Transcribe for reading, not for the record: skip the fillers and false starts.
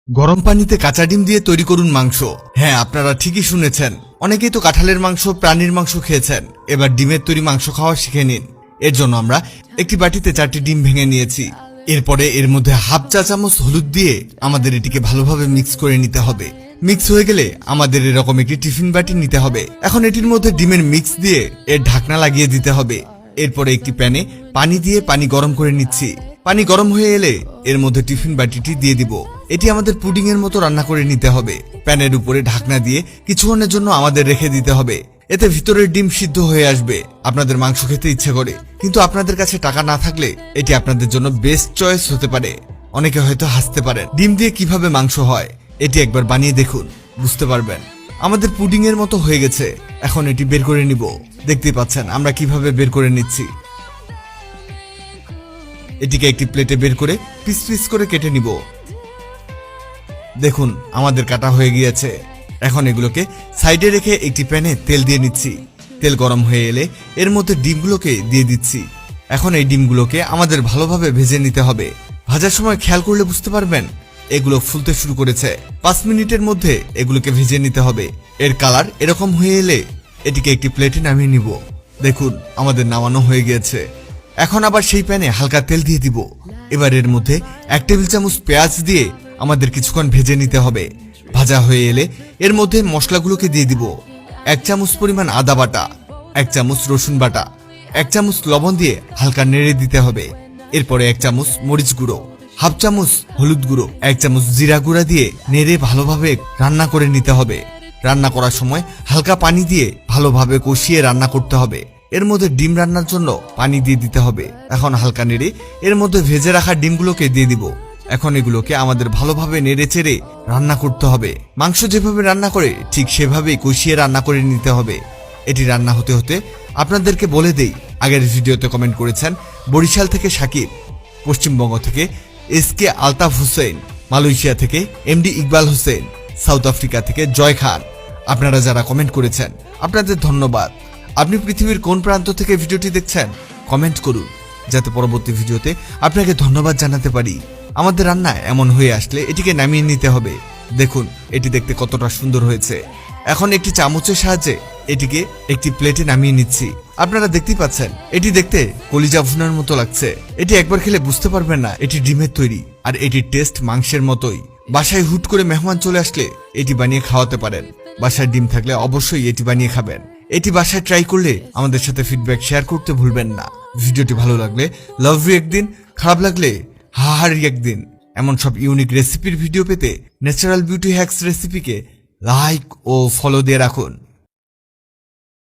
গরম পানিতে কাঁচা ডিম দিয়ে তৈরি করুন মাংস। হ্যাঁ, আপনারা ঠিকই শুনেছেন। অনেকেই তো কাঁঠালের মাংস, প্রাণীর মাংস খেয়েছেন, এবার ডিমের তৈরি মাংস খাওয়া শিখে নিন। এর জন্য আমরা একটি বাটিতে 4টি ডিম ভেঙে নিয়েছি। এরপরে এর মধ্যে হাফ চা চামচ হলুদ দিয়ে আমাদের এটিকে ভালোভাবে মিক্স করে নিতে হবে। মিক্স হয়ে গেলে আমাদের এরকম একটি টিফিন বাটি নিতে হবে। এখন এটির মধ্যে ডিমের মিক্স দিয়ে এর ঢাকনা লাগিয়ে দিতে হবে। এরপরে একটি প্যানে পানি দিয়ে পানি গরম করে নিচ্ছি। পানি গরম হয়ে এলে এর মধ্যে টিফিন বাটিটি দিয়ে দিব। এটি আমাদের পুডিং এর মতো রান্না করে নিতে হবে। প্যানের উপরে ঢাকনা দিয়ে কিছুক্ষণের জন্য আমাদের রেখে দিতে হবে। এতে ভিতরের ডিম সিদ্ধ হয়ে আসবে। আপনাদের মাংস খেতে ইচ্ছে করে, কিন্তু আপনাদের কাছে টাকা না থাকলে এটি আপনাদের জন্য বেস্ট চয়েস হতে পারে। অনেকে হয়তো হাসতে পারেন, ডিম দিয়ে কিভাবে মাংস হয়। এটি একবার বানিয়ে দেখুন, বুঝতে পারবেন। আমাদের পুডিং এর মতো হয়ে গেছে। এখন এটি বের করে নিব। দেখতে পাচ্ছেন আমরা কিভাবে বের করে নিচ্ছি। এটিকে একটি প্লেটে বের করে পিস পিস করে কেটে নিব। দেখুন আমাদের কাটা হয়ে গিয়েছে। এখন এগুলোকে সাইডে রেখে একটি প্যানে তেল দিয়ে নিচ্ছি। তেল গরম হয়ে এলে এর মধ্যে ডিমগুলোকে দিয়ে দিচ্ছি। এখন এই ডিমগুলোকে আমাদের ভালোভাবে ভেজে নিতে হবে। ভাজার সময় খেয়াল করলে বুঝতে পারবেন এগুলো ফুলতে শুরু করেছে। 5 মিনিটের মধ্যে এগুলোকে ভেজে নিতে হবে। এর কালার এরকম হয়ে এলে এটিকে একটি প্লেটে নামিয়ে নিব। দেখুন আমাদের নামানো হয়ে গিয়েছে। এখন আবার সেই প্যানে হালকা তেল দিয়ে দিব। এবার এর মধ্যে 1 টেবিল চামচ পেঁয়াজ দিয়ে আমাদের কিছুক্ষণ ভেজে নিতে হবে। ভাজা হয়ে এলে এর মধ্যে মশলাগুলোকে দিয়ে দিব। 1 চামচ পরিমাণ আদা বাটা, 1 চামচ রসুন বাটা, 1 চামচ লবণ দিয়ে হালকা নেড়ে দিতে হবে। এরপরে 1 চামচ মরিচ গুঁড়ো, হাফ চামচ হলুদ গুঁড়ো, 1 চামচ জিরা গুঁড়া দিয়ে নেড়ে ভালোভাবে রান্না করে নিতে হবে। রান্না করার সময় হালকা পানি দিয়ে ভালোভাবে কষিয়ে রান্না করতে হবে। এর মধ্যে ডিম রান্নার জন্য পানি দিয়ে দিতে হবে। এখন হালকা নেড়ে এর মধ্যে ভেজে রাখা ডিমগুলোকে দিয়ে দিব। এখন এগুলোকে আমাদের ভালোভাবে নেড়ে চেড়ে রান্না করতে হবে। মাংস যেভাবে রান্না করে ঠিক সেভাবেই কষিয়ে রান্না করে নিতে হবে। এটি রান্না হতে হতে আপনাদেরকে বলে দেই, আগের ভিডিওতে কমেন্ট করেছেন বরিশাল থেকে সাকিব, পশ্চিমবঙ্গ থেকে এসকে আলতাফ হোসেন, মালয়েশিয়া থেকে MD Iqbal Hossain, south Africa থেকে জয় খান। আপনারা যারা কমেন্ট করেছেন আপনাদের ধন্যবাদ। আপনি পৃথিবীর কোন প্রান্ত থেকে ভিডিওটি দেখছেন কমেন্ট করুন, যাতে পরবর্তী ভিডিওতে আপনাকে ধন্যবাদ জানাতে পারি। আমাদের রান্না এমন হয়ে আসলে এটিকে নামিয়ে নিতে হবে। দেখুন এটি দেখতে কতটা সুন্দর হয়েছে। এখন একটি চামচের সাহায্যে এটিকে একটি প্লেটে নামিয়ে নিচ্ছি। আপনারা দেখতেই পাচ্ছেন এটি দেখতে কলিজা ভুনার মতো লাগছে। এটি একবার খেলে বুঝতে পারবেন না এটি ডিমের তৈরি, আর এটির টেস্ট মাংসের মতোই। বাসায় হুট করে মেহমান চলে আসলে এটি বানিয়ে খাওয়াতে পারেন। বাসায় ডিম থাকলে অবশ্যই এটি বানিয়ে খাবেন। এটি বাসায় ট্রাই করলে আমাদের সাথে ফিডব্যাক শেয়ার করতে ভুলবেন না। ভিডিওটি ভালো লাগলে লাভ ইউ একদিন, খারাপ লাগলে হাহারি একদিন। এমন সব ইউনিক রেসিপির ভিডিও পেতে ন্যাচারাল বিউটি হ্যাক্স রেসিপিকে লাইক ও ফলো দিয়ে রাখুন।